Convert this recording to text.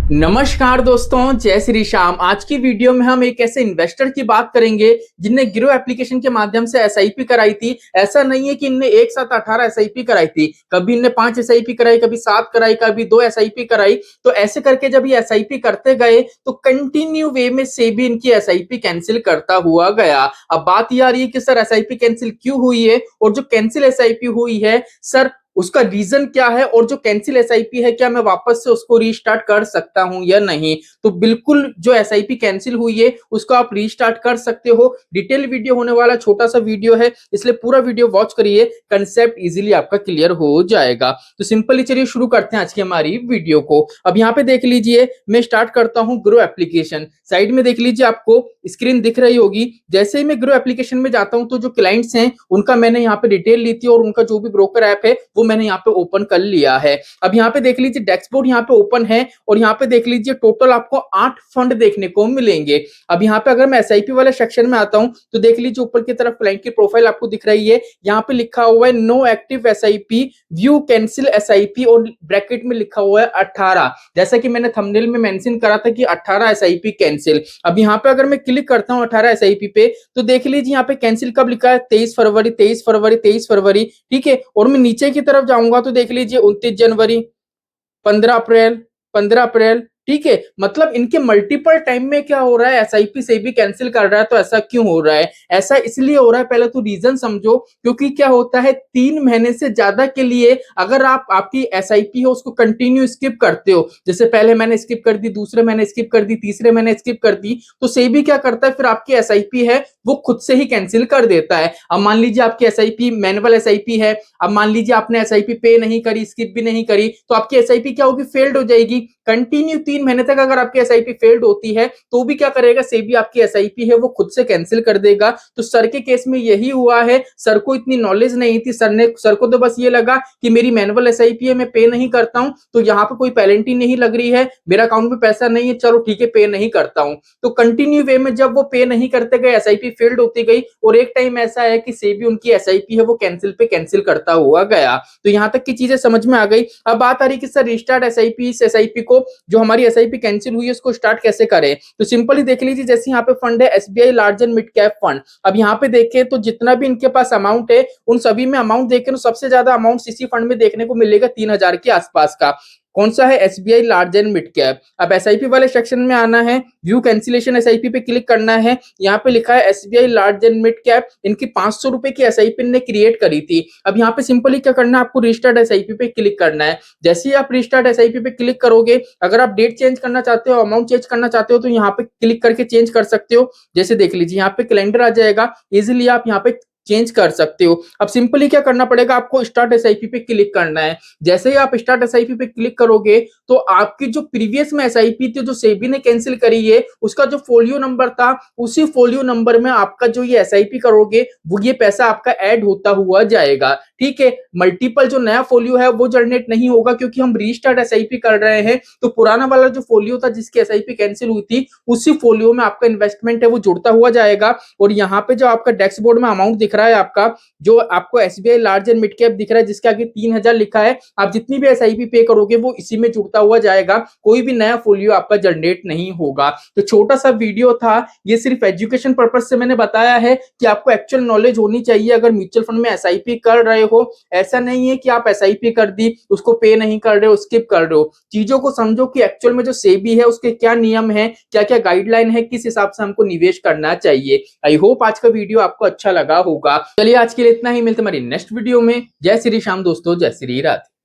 नमस्कार दोस्तों, जय श्री श्याम। आज की वीडियो में हम एक ऐसे इन्वेस्टर की बात करेंगे जिनने ग्रो एप्लीकेशन के माध्यम से एसआईपी कराई थी। ऐसा नहीं है कि इनने एक साथ 18 एसआईपी कराई थी, कभी इनने 5 एसआईपी कराई, कभी 7 कराई, कभी 2 एसआईपी कराई। तो ऐसे करके जब ये एसआईपी करते गए तो कंटिन्यू वे में सेबी इनकी एसआईपी कैंसिल करता हुआ गया। अब बात ये आ रही है कि सर एसआईपी कैंसिल क्यों हुई है, और जो कैंसिल एसआईपी हुई है सर उसका रीजन क्या है, और जो कैंसिल एसआईपी है क्या मैं वापस से उसको रीस्टार्ट कर सकता हूं या नहीं। तो बिल्कुल जो एसआईपी कैंसिल हुई है उसको आप रीस्टार्ट कर सकते हो। डिटेल वीडियो होने वाला, छोटा सा वीडियो है, इसलिए पूरा वीडियो वॉच करिए, कंसेप्ट इजीली आपका क्लियर हो जाएगा। तो सिंपली चलिए शुरू करते हैं आज की हमारी वीडियो को। अब यहाँ पे देख लीजिए, मैं स्टार्ट करता हूँ ग्रो एप्लीकेशन। साइड में देख लीजिए, आपको स्क्रीन दिख रही होगी। जैसे ही मैं ग्रो एप्लीकेशन में जाता हूँ तो जो क्लाइंट्स हैं उनका मैंने यहाँ पे डिटेल ली थी, और उनका जो भी ब्रोकर ऐप है वो मैंने यहाँ पे ओपन कर लिया है। अब यहाँ पे देख लीजिए डैशबोर्ड यहाँ पे ओपन है, और यहाँ पे देख लीजिए टोटल आपको 8 फंड देखने को मिलेंगे। अब यहाँ पे अगर मैं एसआईपी वाले सेक्शन में आता हूँ तो देख लीजिए ऊपर की तरफ क्लाइंट की प्रोफाइल आपको दिख रही है। यहाँ पे लिखा हुआ है no active SIP, view cancel SIP, और ब्रैकेट में लिखा हुआ है 18। जैसा कि मैंने थंबनेल में मेंशन करा था कि 18 एसआईपी कैंसिल। अब यहाँ पे अगर मैं क्लिक करता हूँ 18 एसआईपी पे तो देख लीजिए यहाँ पे कैंसिल कब लिखा है, 23 फरवरी, 23 फरवरी, 23 फरवरी। ठीक है, और मैं नीचे की तरफ जाऊंगा तो देख लीजिए 29 जनवरी, 15 अप्रैल, 15 अप्रैल। ठीक है, मतलब इनके मल्टीपल टाइम में क्या हो रहा है, एसआईपी से भी कैंसिल कर रहा है। तो ऐसा क्यों हो रहा है? ऐसा इसलिए हो रहा है, पहले तो रीजन समझो। क्योंकि क्या होता है, 3 महीने से ज्यादा के लिए अगर आप आपकी एसआईपी है उसको कंटिन्यू स्किप करते हो, जैसे पहले महीने स्किप कर दी, दूसरे महीने स्किप कर दी, तीसरे महीने स्किप कर दी, तो सेबी क्या करता है, फिर आपकी एसआईपी है वो खुद से ही कैंसिल कर देता है। अब मान लीजिए आपकी एसआईपी मैनुअल एसआईपी है, अब मान लीजिए आपने एसआईपी पे नहीं करी, स्किप भी नहीं करी, तो आपकी एसआईपी क्या होगी, फेल्ड हो जाएगी। कंटिन्यू 3 महीने तक अगर आपकी एसआईपी फेल्ड होती है तो भी क्या करेगा, सेबी आपकी एसआईपी है वो खुद से कैंसिल कर देगा। तो सर के केस में यही हुआ है। सर को इतनी नॉलेज नहीं थी, सर को तो बस ये लगा कि मेरी मैनुअल एसआईपी है, मैं पे नहीं करता हूं, तो यहाँ पे कोई पेनल्टी नहीं लग रही है, मेरा अकाउंट में पैसा नहीं है, चलो ठीक है पे नहीं करता हूं। तो कंटिन्यू वे में जब वो पे नहीं करते गए, एसआईपी फेल्ड होती गई, और एक टाइम ऐसा है कि सेबी उनकी एसआईपी है वो कैंसिल पे कैंसिल करता हुआ गया। तो यहाँ तक की चीजें समझ में आ गई। अब बात आ रही कि सर रिस्टार्ट एसआईपी, इस एसआईपी को जो हमारी एसआईपी कैंसिल हुई है उसको स्टार्ट कैसे करें। तो सिंपली देख लीजिए, जैसे यहाँ पे फंड है SBI large and mid cap fund. अब यहाँ पे देखें तो जितना भी इनके पास अमाउंट है उन सभी में अमाउंट देखें तो सबसे ज्यादा अमाउंट इसी फंड में देखने को मिलेगा 3000 के आसपास का। कौन सा है, SBI large and mid cap. अब एसआईपी वाले सेक्शन में आना है, व्यू कैंसिलेशन एसआईपी पे क्लिक करना है। यहाँ पे लिखा है SBI large and mid cap, इनकी 500 रुपए की एसआईपी ने क्रिएट करी थी। अब यहाँ पे सिंपली क्या करना है, आपको रिस्टार्ट एसआईपी पे क्लिक करना है। जैसे ही आप रिस्टार्ट एसआईपी पे क्लिक करोगे, अगर आप डेट चेंज करना चाहते हो, अमाउंट चेंज करना चाहते हो, तो यहाँ पे क्लिक करके चेंज कर सकते हो। जैसे देख लीजिए यहाँ पे कैलेंडर आ जाएगा, इजिली आप यहाँ पे चेंज कर सकते हो। अब सिंपली क्या करना पड़ेगा, आपको स्टार्ट एसआईपी पे क्लिक करना है। जैसे ही आप स्टार्ट एसआईपी पे क्लिक करोगे तो आपकी जो प्रीवियस में एसआईपी थी जो सेबी ने कैंसिल करी है, उसका जो फोलियो नंबर था, उसी फोलियो नंबर में आपका जो ये एसआईपी करोगे वो ये पैसा आपका ऐड होता हुआ जाएगा। ठीक है, मल्टीपल जो नया फोलियो है वो जनरेट नहीं होगा, क्योंकि हम रीस्टार्ट एसआईपी कर रहे हैं। तो पुराना वाला जो फोलियो था जिसकी एसआईपी कैंसिल हुई थी, उसी फोलियो में आपका इन्वेस्टमेंट है वो जुड़ता हुआ जाएगा। और यहाँ पे जो आपका डैशबोर्ड में अमाउंट दिख रहा है आपका, जो आपको SBI large and mid cap दिख रहा है जिसके आगे 3000 लिखा है, आप जितनी भी एसआईपी पे करोगे वो इसी में जुड़ता हुआ जाएगा, कोई भी नया फोलियो आपका जनरेट नहीं होगा। तो छोटा सा वीडियो था, ये सिर्फ एजुकेशन पर्पज से मैंने बताया है कि आपको एक्चुअल नॉलेज होनी चाहिए अगर म्यूचुअल फंड में एसआईपी कर रहे हो। ऐसा नहीं है कि आप एसआईपी कर दी, उसको पे नहीं कर रहे हो, स्किप कर रहे हो। चीजों को समझो कि एक्चुअल में जो सेबी है उसके क्या नियम है, क्या क्या गाइडलाइन है, किस हिसाब से हमको निवेश करना चाहिए। आई होप आज का वीडियो आपको अच्छा लगा होगा। चलिए आज के लिए इतना ही, मिलते हमारी नेक्स्ट वीडियो में। जय श्री श्याम दोस्तों, जय श्री राधे।